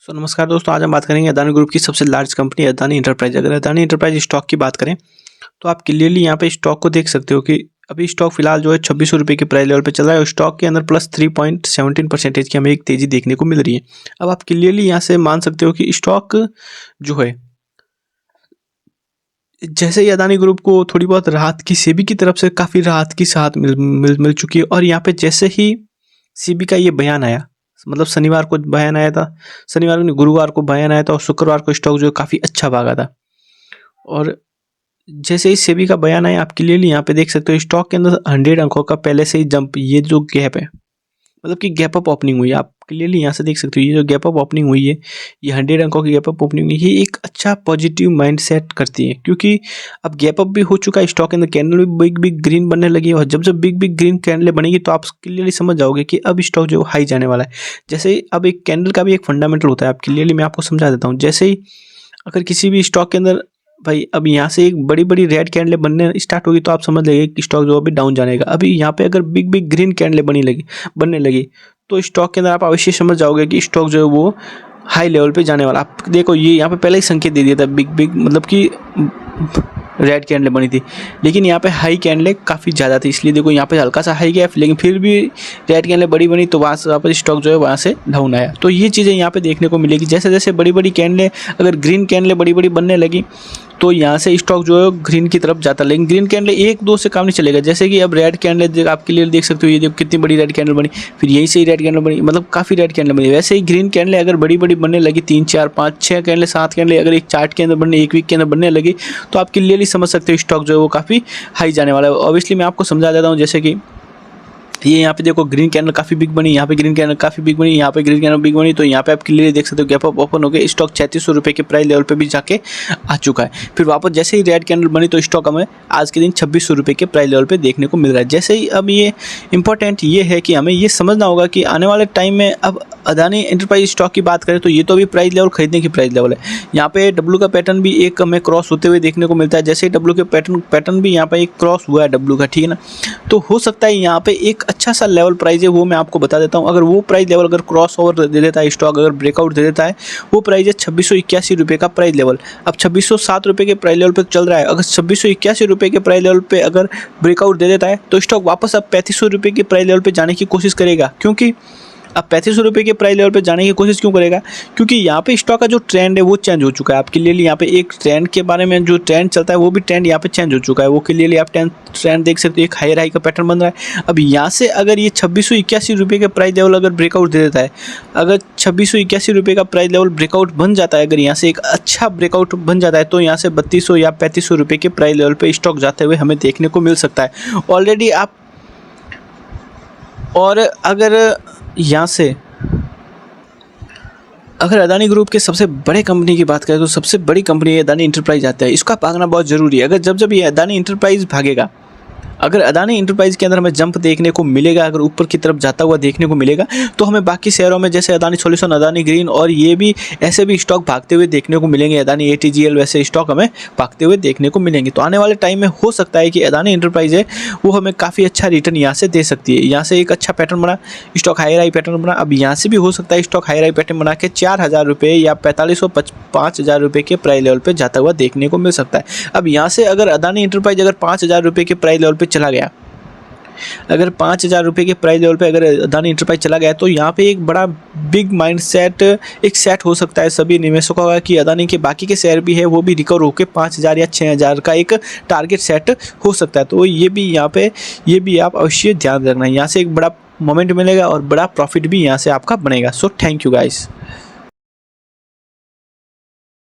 नमस्कार दोस्तों, आज हम बात करेंगे अदानी ग्रुप की सबसे लार्ज कंपनी अदानी इंटरप्राइज। अगर अदानी इंटरप्राइज स्टॉक की बात करें तो आप क्लियरली यहाँ पे स्टॉक को देख सकते हो कि अभी स्टॉक फिलहाल जो है 2600 रुपये के प्राइस लेवल पे चल रहा है और स्टॉक के अंदर प्लस 3.17% की हमें एक तेजी देखने को मिल रही है। अब आप क्लियरली यहाँ से मान सकते हो कि स्टॉक जो है, जैसे ही अदानी ग्रुप को थोड़ी बहुत राहत की सेबी की तरफ से काफ़ी राहत की साथ मिल चुकी है। और यहाँ पे जैसे ही सेबी का ये बयान आया, मतलब शनिवार को बयान आया था, शनिवार को नहीं, गुरुवार को बयान आया था और शुक्रवार को स्टॉक जो है काफ़ी अच्छा भागा था। और जैसे ही सेबी का बयान आया, आप क्लियरली यहाँ पे देख सकते हो स्टॉक के अंदर 100 अंकों का पहले से ही जंप, ये जो गैप है, मतलब कि गैप अप ओपनिंग हुई है। आप क्लियरली यहाँ से देख सकते हो ये जो गैप अप ओपनिंग हुई है, ये 100 अंकों की गैप अप ओपनिंग हुई है, ये एक अच्छा पॉजिटिव माइंड सेट करती है, क्योंकि अब गैप अप भी हो चुका है, स्टॉक के अंदर कैंडल भी बिग बिग ग्रीन बनने लगी है। और जब जब बिग बिग ग्रीन कैंडल बनेगी तो आप क्लियरली समझ जाओगे कि अब स्टॉक जो हाई जाने वाला है। जैसे अब एक कैंडल का भी एक फंडामेंटल होता है, आप क्लियरली मैं आपको समझा देता हूँ। जैसे ही अगर किसी भी स्टॉक के अंदर भाई अब यहाँ से एक बड़ी बड़ी रेड कैंडलें बनने स्टार्ट होगी तो आप समझ लेंगे कि स्टॉक जो अभी डाउन जानेगा। अभी यहाँ पे अगर बिग बिग ग्रीन कैंडलें बनने लगी तो स्टॉक के अंदर आप अवश्य समझ जाओगे कि स्टॉक जो है वो हाई लेवल पे जाने वाला। आप देखो ये यहाँ पे पहले ही संकेत दे दिया था, बिग बिग मतलब कि रेड कैंडलें बनी थी, लेकिन यहाँ पे हाई कैंडलें काफ़ी ज़्यादा थी, इसलिए देखो यहाँ पे हल्का सा हाई गया, लेकिन फिर भी रेड कैंडलें बड़ी बनी तो वहाँ से वापस स्टॉक जो है वहाँ से डाउन आया। तो ये चीज़ें यहाँ पे देखने को मिलेगी। जैसे जैसे बड़ी बड़ी कैंडलें, अगर ग्रीन कैंडलें बड़ी बड़ी बनने लगी तो यहाँ से स्टॉक जो है ग्रीन की तरफ जाता है, लेकिन ग्रीन कैंडल एक दो से काम नहीं चलेगा। जैसे कि अब रेड कैंडल आप क्लियर देख सकते हो, ये देखो कितनी बड़ी रेड कैंडल बनी, फिर यहीं से ही रेड कैंडल बनी, मतलब काफ़ी रेड कैंडल बनी। वैसे ही ग्रीन कैंडल अगर बड़ी बड़ी बनने लगी, 3 4 5 6 कैंडल 7 कैंडल अगर एक चार्ट के अंदर बनने, एक वीक के अंदर बनने लगी, तो आप क्लियरली समझ सकते हो स्टॉक जो है वो काफ़ी हाई जाने वाला है। ऑब्वियसली मैं आपको समझा देता हूँ, जैसे कि ये यहाँ पे देखो ग्रीन कैंडल काफ़ी बिग बनी, यहाँ पे ग्रीन कैंडल काफ़ी बिग बनी, यहाँ पे ग्रीन कैंडल बिग बनी, तो यहाँ पे आप क्लियरली देख सकते हो गैप अप ओपन हो गया, स्टॉक 3600 रुपये के प्राइस लेवल पे भी जाके आ चुका है। फिर वापस जैसे ही रेड कैंडल बनी तो स्टॉक हमें आज के दिन 2600 रुपये के प्राइस लेवल पे देखने को मिल रहा है। जैसे ही अब ये इंपॉर्टेंट ये है कि हमें ये समझना होगा कि आने वाले टाइम में अब अदानी एंटरप्राइज स्टॉक की बात करें तो ये तो अभी प्राइस लेवल खरीदने की प्राइस लेवल है। यहाँ पे डब्ल्यू का पैटर्न भी एक हमें क्रॉस होते हुए देखने को मिलता है। जैसे ही डब्ल्यू के पैटर्न भी यहाँ पे एक क्रॉस हुआ है डब्ल्यू का, ठीक है ना, तो हो सकता है यहाँ पे एक अच्छा सा लेवल प्राइस है वो मैं आपको बता देता हूँ। अगर वो प्राइस लेवल अगर क्रॉस ओवर दे देता है स्टॉक, अगर ब्रेकआउट दे देता है, वो प्राइस है 2681 रुपये का प्राइस लेवल। अब 2607 रुपये के प्राइस लेवल पे चल रहा है, अगर 2681 रुपये के प्राइस लेवल पे अगर ब्रेकआउट दे देता है तो स्टॉक वापस अब 3500 रुपये के प्राइस लेवल पे जाने की कोशिश करेगा। क्योंकि अब 3500 रुपये के प्राइस लेवल पे जाने की कोशिश क्यों करेगा? क्योंकि यहाँ पे स्टॉक का जो ट्रेंड है वो चेंज हो चुका है। आप क्लियरली यहाँ पे एक ट्रेंड के बारे में जो ट्रेंड चलता है वो भी ट्रेंड यहाँ पे चेंज हो चुका है। वो क्लियरली आप ट्रेंड देख सकते हो, एक हायर हाई का पैटर्न बन रहा है। अब यहाँ से अगर ये 2681 रुपये के प्राइस लेवल अगर ब्रेकआउट दे देता है, अगर 2681 रुपये का प्राइस लेवल ब्रेकआउट बन जाता है, अगर यहाँ से एक अच्छा ब्रेकआउट बन जाता है, तो यहाँ से 3200 या 3500 रुपये के प्राइस लेवल पर स्टॉक जाते हुए हमें देखने को मिल सकता है ऑलरेडी। आप और अगर यहाँ से अगर अदानी ग्रुप के सबसे बड़े कंपनी की बात करें तो सबसे बड़ी कंपनी अदानी इंटरप्राइज आता है, इसका भागना बहुत ज़रूरी है। अगर जब ये अदानी इंटरप्राइज भागेगा, अगर अदानी इंटरप्राइज के अंदर हमें जंप देखने को मिलेगा, अगर ऊपर की तरफ जाता हुआ देखने को मिलेगा, तो हमें बाकी शेयरों में जैसे अदानी सॉल्यूशन, अदानी ग्रीन और ये भी ऐसे भी स्टॉक भागते हुए देखने को मिलेंगे। अदानी ATGL वैसे स्टॉक हमें भागते हुए देखने को मिलेंगे। तो आने वाले टाइम में हो सकता है कि अदानी इंटरप्राइज है वो हमें काफ़ी अच्छा रिटर्न यहाँ से दे सकती है। यहाँ से एक अच्छा पैटर्न बना, स्टॉक हाई राई पैटर्न बना, अब यहाँ से भी हो सकता है स्टॉक हाई राई पैटर्न बना के 4000 रुपये या 4500-5000 रुपये के प्राइस लेवल पर जाता हुआ देखने को मिल सकता है। अब यहाँ से अगर अदानी इंटरप्राइज अगर 5000 रुपये के प्राइस लेवल पर चला गया, अगर 5000 रुपये के प्राइस लेवल पे अगर अदानी इंटरप्राइज चला गया, तो यहाँ पे एक बड़ा बिग माइंड सेट एक सेट हो सकता है सभी निवेशकों का कि अदानी के बाकी के शेयर भी है वो भी रिकवर होकर 5000 या 6000 का एक टारगेट सेट हो सकता है। तो ये भी यहाँ पे ये भी आप अवश्य ध्यान रखना है। यहाँ से एक बड़ा मोमेंट मिलेगा और बड़ा प्रॉफिट भी यहाँ से आपका बनेगा। So thank you guys.